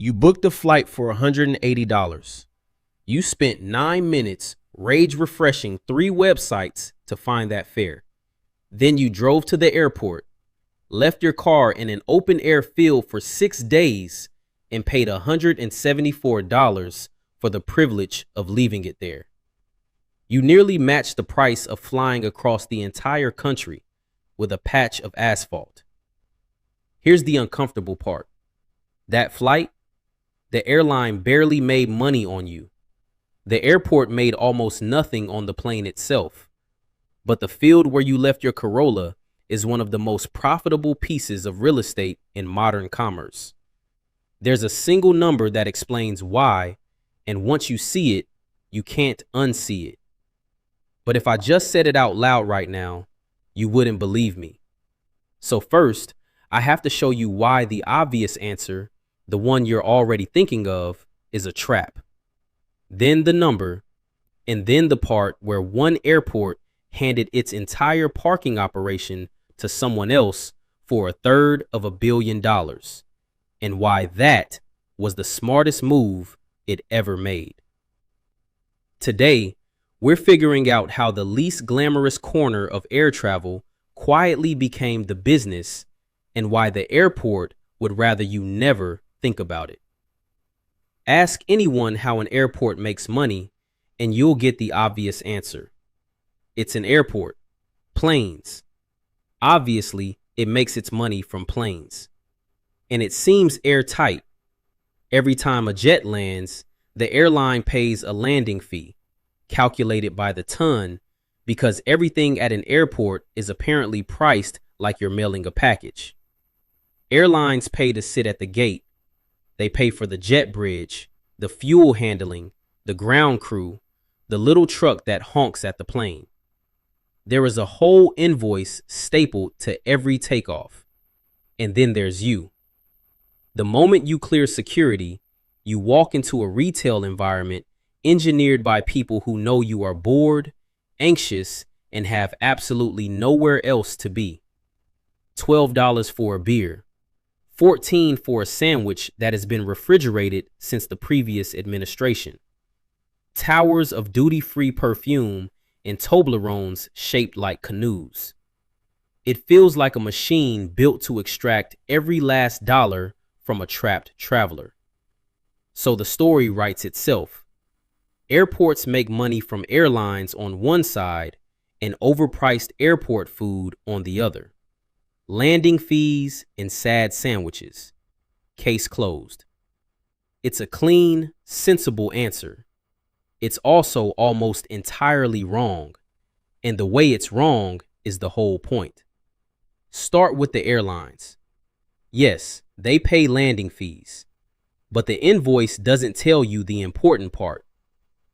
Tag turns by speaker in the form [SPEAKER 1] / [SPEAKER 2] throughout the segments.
[SPEAKER 1] You booked a flight for $180. You spent 9 minutes rage refreshing 3 websites to find that fare. Then you drove to the airport, left your car in an open air field for 6 days, and paid $174 for the privilege of leaving it there. You nearly matched the price of flying across the entire country with a patch of asphalt. Here's the uncomfortable part. That flight, the airline barely made money on you. The airport made almost nothing on the plane itself. But the field where you left your Corolla is one of the most profitable pieces of real estate in modern commerce. There's a single number that explains why, and once you see it, you can't unsee it. But if I just said it out loud right now, you wouldn't believe me. So first, I have to show you why the obvious answer, the one you're already thinking of, is a trap. Then the number, and then the part where one airport handed its entire parking operation to someone else for $1/3 billion, and why that was the smartest move it ever made. Today, we're figuring out how the least glamorous corner of air travel quietly became the business, and why the airport would rather you never think about it. Ask anyone how an airport makes money, and you'll get the obvious answer. It's an airport. Planes. Obviously, it makes its money from planes. And it seems airtight. Every time a jet lands, the airline pays a landing fee, calculated by the ton, because everything at an airport is apparently priced like you're mailing a package. Airlines pay to sit at the gate. They pay for the jet bridge, the fuel handling, the ground crew, the little truck that honks at the plane. There is a whole invoice stapled to every takeoff. And then there's you. The moment you clear security, you walk into a retail environment engineered by people who know you are bored, anxious, and have absolutely nowhere else to be. $12 for a beer. $14 for a sandwich that has been refrigerated since the previous administration. Towers of duty-free perfume and Toblerones shaped like canoes. It feels like a machine built to extract every last dollar from a trapped traveler. So the story writes itself. Airports make money from airlines on one side and overpriced airport food on the other. Landing fees and sad sandwiches. Case closed. It's a clean, sensible answer. It's also almost entirely wrong. And the way it's wrong is the whole point. Start with the airlines. Yes, they pay landing fees. But the invoice doesn't tell you the important part.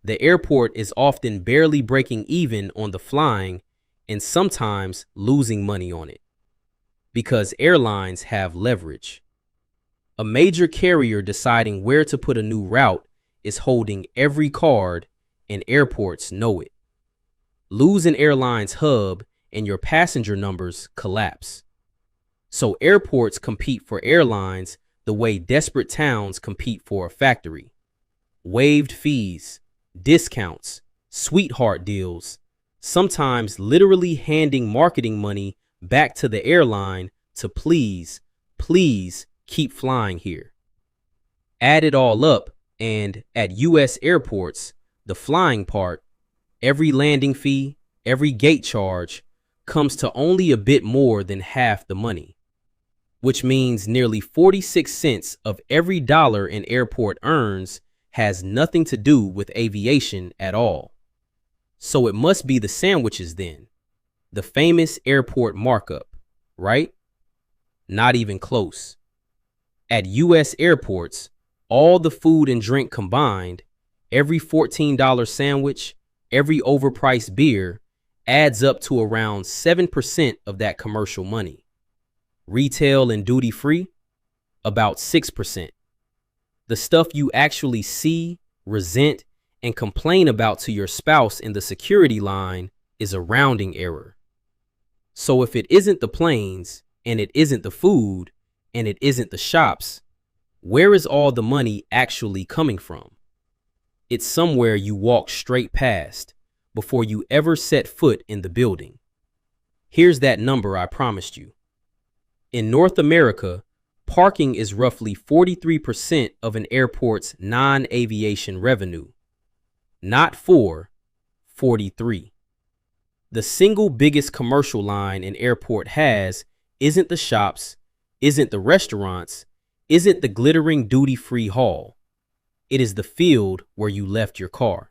[SPEAKER 1] The airport is often barely breaking even on the flying and sometimes losing money on it. Because airlines have leverage. A major carrier deciding where to put a new route is holding every card, and airports know it. Lose an airline's hub and your passenger numbers collapse. So airports compete for airlines the way desperate towns compete for a factory. Waived fees, discounts, sweetheart deals, sometimes literally handing marketing money back to the airline to please keep flying here. Add it all up, and at US airports, the flying part, every landing fee, every gate charge, comes to only a bit more than half the money, which means nearly 46 cents of every dollar an airport earns has nothing to do with aviation at all. So it must be the sandwiches then. The famous airport markup, right? Not even close. At US airports, all the food and drink combined, every $14 sandwich, every overpriced beer, adds up to around 7% of that commercial money. Retail and duty free, about 6%. The stuff you actually see, resent, and complain about to your spouse in the security line is a rounding error. So if it isn't the planes, and it isn't the food, and it isn't the shops, Where is all the money actually coming from? It's somewhere you walk straight past before you ever set foot in the building. Here's that number I promised you. In North America, parking is roughly 43% of an airport's non-aviation revenue. Not 43. The single biggest commercial line an airport has isn't the shops, isn't the restaurants, isn't the glittering duty-free hall. It is the field where you left your car.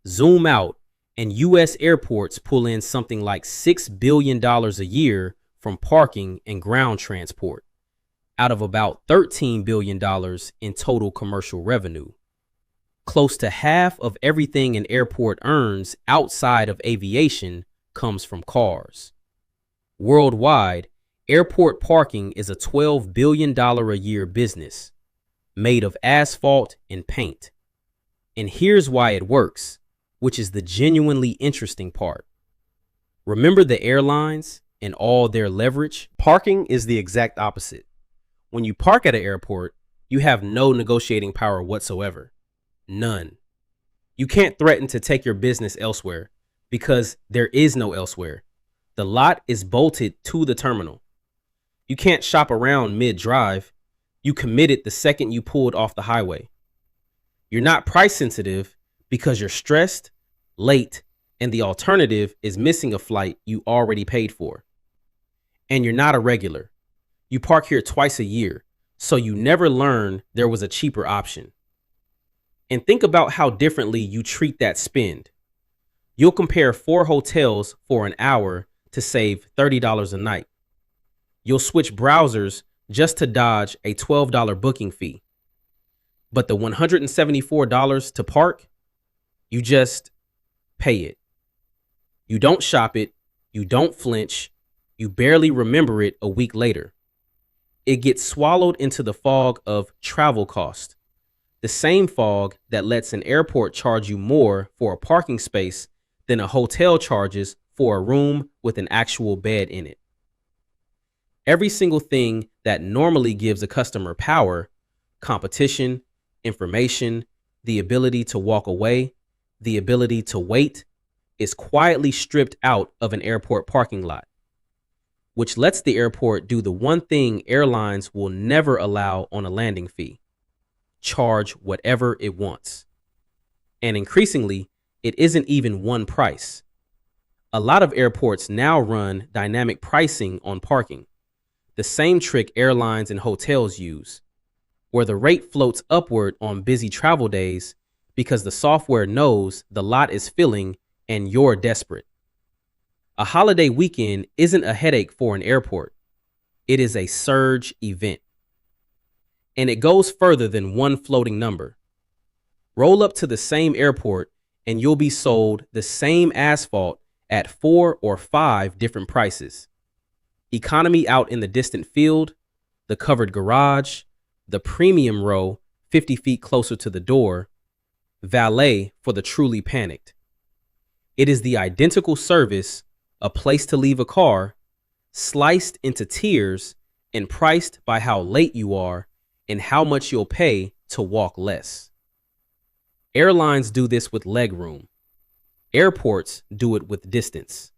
[SPEAKER 1] Zoom out, and U.S. airports pull in something like $6 billion a year from parking and ground transport, out of about $13 billion in total commercial revenue. Close to half of everything an airport earns outside of aviation comes from cars. Worldwide, airport parking is a $12 billion a year business, made of asphalt and paint. And here's why it works, which is the genuinely interesting part. Remember the airlines and all their leverage? Parking is the exact opposite. When you park at an airport, you have no negotiating power whatsoever. None. You can't threaten to take your business elsewhere because there is no elsewhere. The lot is bolted to the terminal. You can't shop around mid-drive. You committed the second you pulled off the highway. You're not price sensitive because you're stressed, late, and the alternative is missing a flight you already paid for. And you're not a regular. You park here twice a year, so you never learn there was a cheaper option. And think about how differently you treat that spend. You'll compare 4 hotels for an hour to save $30 a night. You'll switch browsers just to dodge a $12 booking fee. But the $174 to park, you just pay it. You don't shop it, you don't flinch, you barely remember it a week later. It gets swallowed into the fog of travel cost, the same fog that lets an airport charge you more for a parking space than a hotel charges for a room with an actual bed in it. Every single thing that normally gives a customer power, competition, information, the ability to walk away, the ability to wait, is quietly stripped out of an airport parking lot, which lets the airport do the one thing airlines will never allow on a landing fee: charge whatever it wants. And increasingly, it isn't even one price. A lot of airports now run dynamic pricing on parking, the same trick airlines and hotels use, where the rate floats upward on busy travel days because the software knows the lot is filling and you're desperate. A holiday weekend isn't a headache for an airport. It is a surge event. And it goes further than one floating number. Roll up to the same airport and you'll be sold the same asphalt at 4 or 5 different prices. Economy out in the distant field, the covered garage, the premium row 50 feet closer to the door, valet for the truly panicked. It is the identical service, a place to leave a car, sliced into tiers and priced by how late you are and how much you'll pay to walk less. Airlines do this with legroom. Airports do it with distance.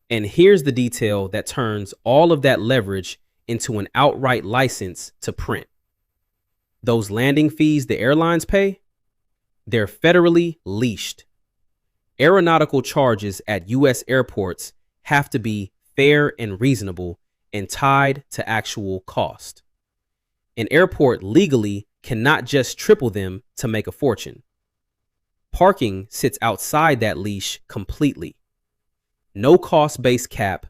[SPEAKER 1] And here's the detail that turns all of that leverage into an outright license to print. Those landing fees the airlines pay, they're federally leashed. Aeronautical charges at U.S. airports have to be fair and reasonable and tied to actual cost. An airport legally cannot just triple them to make a fortune. Parking sits outside that leash completely. No cost-based cap,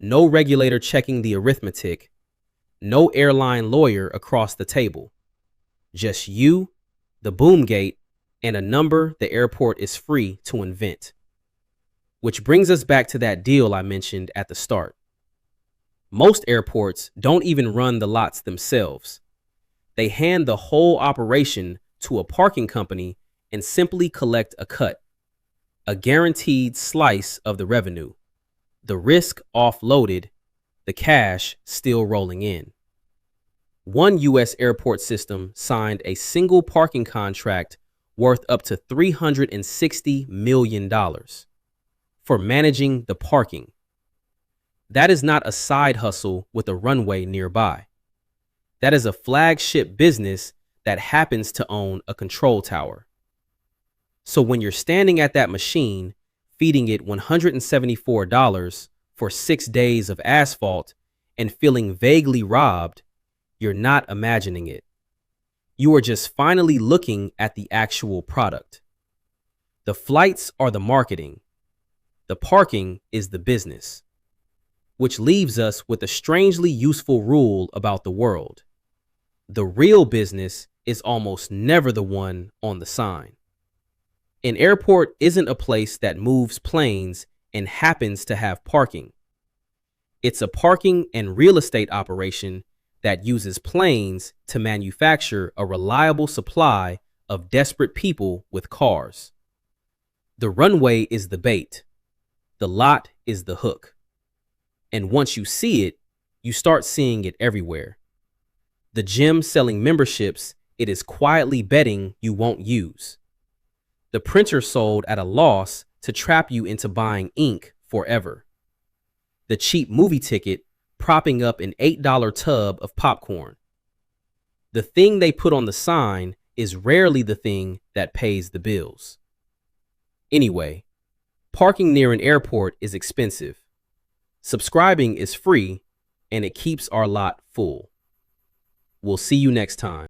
[SPEAKER 1] no regulator checking the arithmetic, no airline lawyer across the table. Just you, the boom gate, and a number the airport is free to invent. Which brings us back to that deal I mentioned at the start. Most airports don't even run the lots themselves. They hand the whole operation to a parking company and simply collect a cut, a guaranteed slice of the revenue, the risk offloaded, the cash still rolling in. One U.S. airport system signed a single parking contract worth up to $360 million for managing the parking. That is not a side hustle with a runway nearby. That is a flagship business that happens to own a control tower. So when you're standing at that machine, feeding it $174 for 6 days of asphalt and feeling vaguely robbed, you're not imagining it. You are just finally looking at the actual product. The flights are the marketing. The parking is the business. Which leaves us with a strangely useful rule about the world. The real business is almost never the one on the sign. An airport isn't a place that moves planes and happens to have parking. It's a parking and real estate operation that uses planes to manufacture a reliable supply of desperate people with cars. The runway is the bait. The lot is the hook. And once you see it, you start seeing it everywhere. The gym selling memberships it is quietly betting you won't use. The printer sold at a loss to trap you into buying ink forever. The cheap movie ticket propping up an $8 tub of popcorn. The thing they put on the sign is rarely the thing that pays the bills. Anyway, parking near an airport is expensive. Subscribing is free, and it keeps our lot full. We'll see you next time.